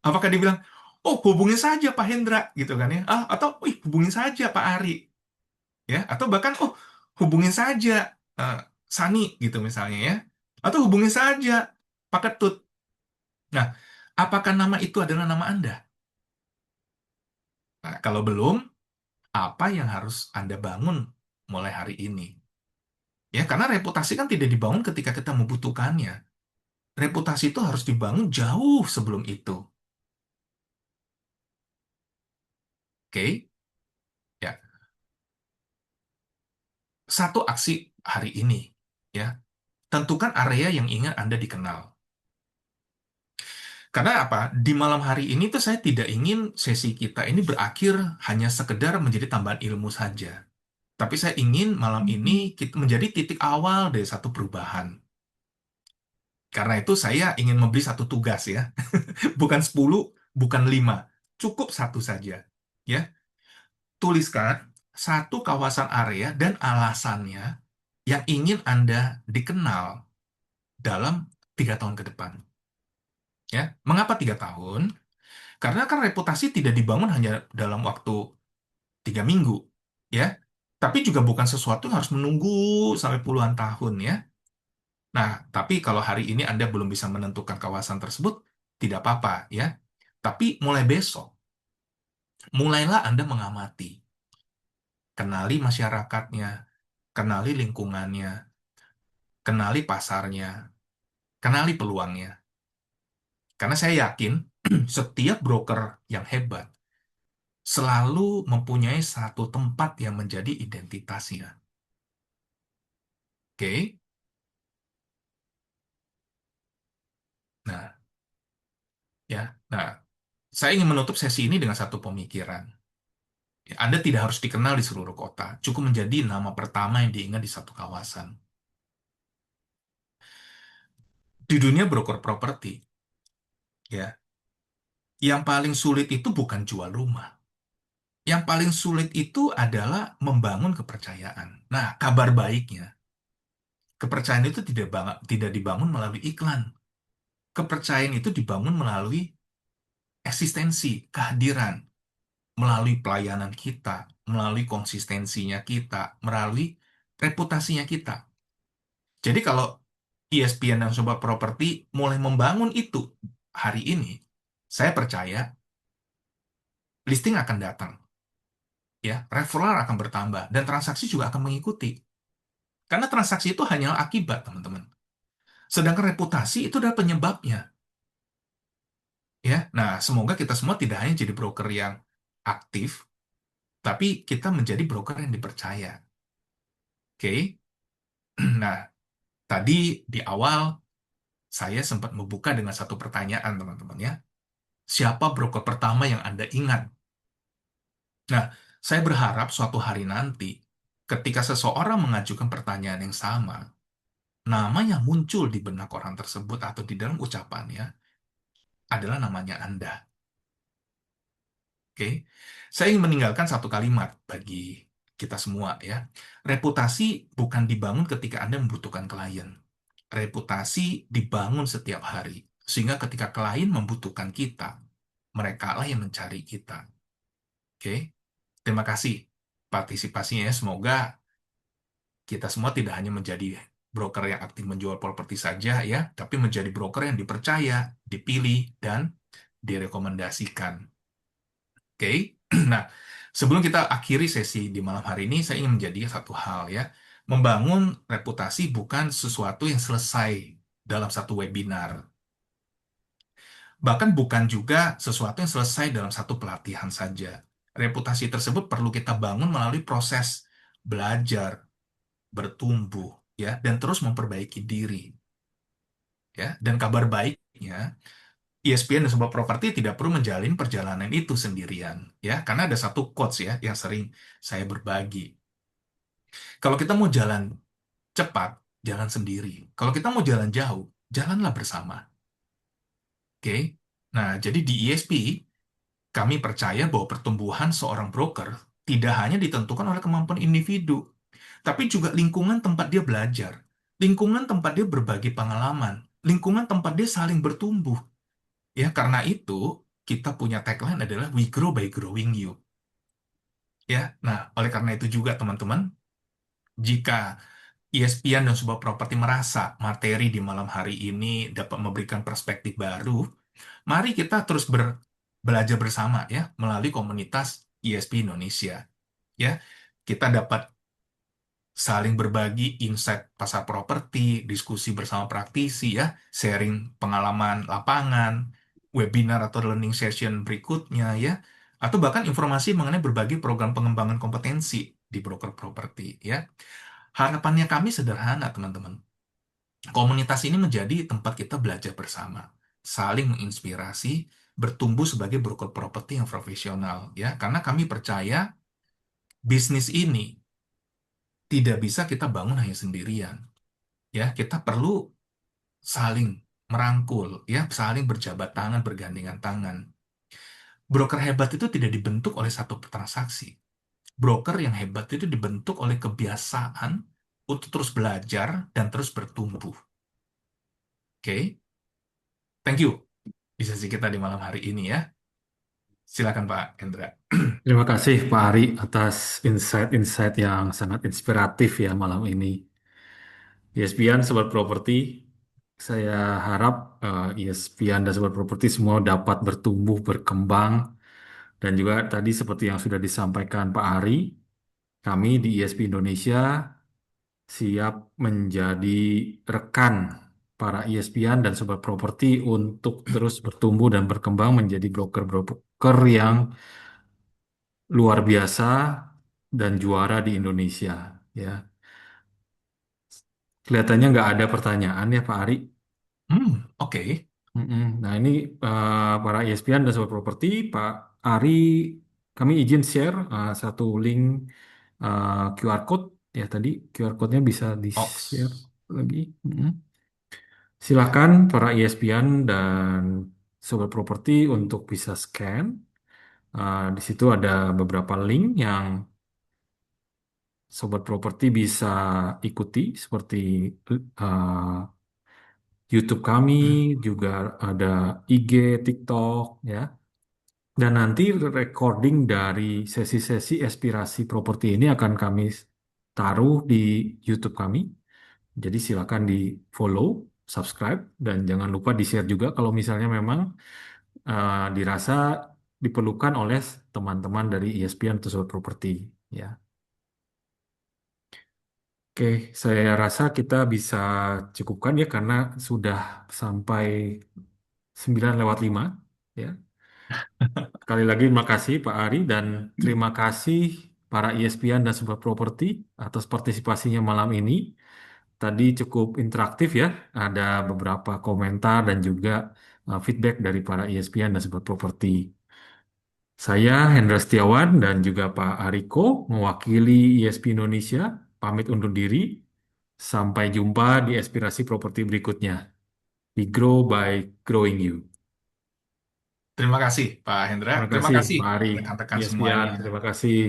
Apakah dia bilang, oh, hubungin saja Pak Hendra, gitu kan ya? Ah, atau, wih, hubungin saja Pak Ari, ya? Atau bahkan, oh, hubungin saja eh, Sani, gitu misalnya ya? Atau hubungin saja Pak Ketut. Nah, apakah nama itu adalah nama Anda? Nah, kalau belum, apa yang harus Anda bangun mulai hari ini? Ya, karena reputasi kan tidak dibangun ketika kita membutuhkannya. Reputasi itu harus dibangun jauh sebelum itu. Oke? Ya, satu aksi hari ini, ya. Tentukan area yang ingin Anda dikenal. Karena apa? Di malam hari ini tuh saya tidak ingin sesi kita ini berakhir hanya sekedar menjadi tambahan ilmu saja. Tapi saya ingin malam ini kita menjadi titik awal dari satu perubahan. Karena itu saya ingin memberi satu tugas ya. Bukan 10, bukan 5. Cukup satu saja. Ya, tuliskan satu kawasan area dan alasannya yang ingin Anda dikenal dalam 3 tahun ke depan. Ya, mengapa 3 tahun? Karena kan reputasi tidak dibangun hanya dalam waktu 3 minggu, ya. Tapi juga bukan sesuatu yang harus menunggu sampai puluhan tahun, ya. Nah, tapi kalau hari ini Anda belum bisa menentukan kawasan tersebut, tidak apa-apa, ya. Tapi mulai besok, mulailah Anda mengamati, kenali masyarakatnya, kenali lingkungannya, kenali pasarnya, kenali peluangnya. Karena saya yakin setiap broker yang hebat selalu mempunyai satu tempat yang menjadi identitasnya. Oke? Nah, ya. Nah, saya ingin menutup sesi ini dengan satu pemikiran. Ya, Anda tidak harus dikenal di seluruh kota, cukup menjadi nama pertama yang diingat di satu kawasan. Di dunia broker properti, ya, yang paling sulit itu bukan jual rumah. Yang paling sulit itu adalah membangun kepercayaan. Nah, kabar baiknya, kepercayaan itu tidak dibangun melalui iklan. Kepercayaan itu dibangun melalui eksistensi, kehadiran, melalui pelayanan kita, melalui konsistensinya kita, melalui reputasinya kita. Jadi kalau ESPN dan Sobat Properti mulai membangun itu hari ini, saya percaya listing akan datang, ya, referral akan bertambah dan transaksi juga akan mengikuti. Karena transaksi itu hanyalah akibat, teman-teman. Sedangkan reputasi itu adalah penyebabnya, ya. Nah, semoga kita semua tidak hanya jadi broker yang aktif, tapi kita menjadi broker yang dipercaya. Oke. Nah, tadi di awal saya sempat membuka dengan satu pertanyaan, teman-teman ya. Siapa broker pertama yang Anda ingat? Nah, saya berharap suatu hari nanti, ketika seseorang mengajukan pertanyaan yang sama, nama yang muncul di benak orang tersebut atau di dalam ucapannya adalah namanya Anda. Oke, saya ingin meninggalkan satu kalimat bagi kita semua ya. Reputasi bukan dibangun ketika Anda membutuhkan klien. Reputasi dibangun setiap hari. Sehingga ketika klien membutuhkan kita, mereka lah yang mencari kita. Oke, terima kasih partisipasinya. Semoga kita semua tidak hanya menjadi broker yang aktif menjual properti saja ya, tapi menjadi broker yang dipercaya, dipilih, dan direkomendasikan. Oke, nah sebelum kita akhiri sesi di malam hari ini, saya ingin menjadi satu hal ya, membangun reputasi bukan sesuatu yang selesai dalam satu webinar, bahkan bukan juga sesuatu yang selesai dalam satu pelatihan saja. Reputasi tersebut perlu kita bangun melalui proses belajar, bertumbuh, ya, dan terus memperbaiki diri, ya. Dan kabar baiknya, ESPN dan sebuah properti tidak perlu menjalin perjalanan itu sendirian, ya, karena ada satu quotes ya yang sering saya berbagi. Kalau kita mau jalan cepat, jalan sendiri. Kalau kita mau jalan jauh, jalanlah bersama. Oke? Nah, jadi di ESP, kami percaya bahwa pertumbuhan seorang broker tidak hanya ditentukan oleh kemampuan individu, tapi juga lingkungan tempat dia belajar, lingkungan tempat dia berbagi pengalaman, lingkungan tempat dia saling bertumbuh. Ya, karena itu kita punya tagline adalah We Grow by Growing You. Ya, nah oleh karena itu juga teman-teman, jika ESPN dan sebuah properti merasa materi di malam hari ini dapat memberikan perspektif baru, mari kita terus belajar bersama ya melalui komunitas ESP Indonesia. Ya, kita dapat saling berbagi insight pasar properti, diskusi bersama praktisi ya, sharing pengalaman lapangan, webinar atau learning session berikutnya ya, atau bahkan informasi mengenai berbagai program pengembangan kompetensi di broker properti ya. Harapannya kami sederhana, teman-teman. Komunitas ini menjadi tempat kita belajar bersama, saling menginspirasi, bertumbuh sebagai broker properti yang profesional ya, karena kami percaya bisnis ini tidak bisa kita bangun hanya sendirian. Ya, kita perlu saling merangkul, ya, saling berjabat tangan, bergandengan tangan. Broker hebat itu tidak dibentuk oleh satu transaksi. Broker yang hebat itu dibentuk oleh kebiasaan untuk terus belajar dan terus bertumbuh. Oke, thank you di sesi kita di malam hari ini ya. Silakan Pak Hendra. Terima kasih Pak Ari atas insight-insight yang sangat inspiratif ya malam ini. ESPN Sobat Properti, saya harap ESPN dan Sobat Properti semua dapat bertumbuh, berkembang, dan juga tadi seperti yang sudah disampaikan Pak Ari, kami di ESP Indonesia siap menjadi rekan para ESPN dan Sobat Properti untuk terus bertumbuh dan berkembang menjadi broker-broker yang luar biasa dan juara di Indonesia. Ya, kelihatannya nggak ada pertanyaan ya Pak Ari. Oke. Mm-mm. Nah ini para ESPN dan Sobat Properti, Pak Ari, kami izin share satu link QR code ya tadi QR code-nya bisa di-share Ox. lagi. Mm-mm. Silakan para ESPN dan Sobat Properti untuk bisa scan. Di situ ada beberapa link yang Sobat Properti bisa ikuti seperti uh, YouTube kami, juga ada IG, TikTok, ya. Dan nanti recording dari sesi-sesi Aspirasi Properti ini akan kami taruh di YouTube kami. Jadi silakan di follow, subscribe, dan jangan lupa di-share juga kalau misalnya memang dirasa diperlukan oleh teman-teman dari ESPN atau Sobat Properti. Ya. Oke, saya rasa kita bisa cukupkan ya karena sudah sampai 9:05 ya. Sekali lagi terima kasih Pak Ari dan terima kasih para ESPN dan Sobat Properti atas partisipasinya malam ini. Tadi cukup interaktif ya, ada beberapa komentar dan juga feedback dari para ESPN dan Sobat Properti. Saya Hendra Setiawan dan juga Pak Ariko mewakili ESP Indonesia pamit undur diri. Sampai jumpa di aspirasi properti berikutnya. We grow by growing you. Terima kasih Pak Hendra. Terima Terima kasih, kasih Pak Ari, rekan-rekan ESPN. semuanya. Terima kasih.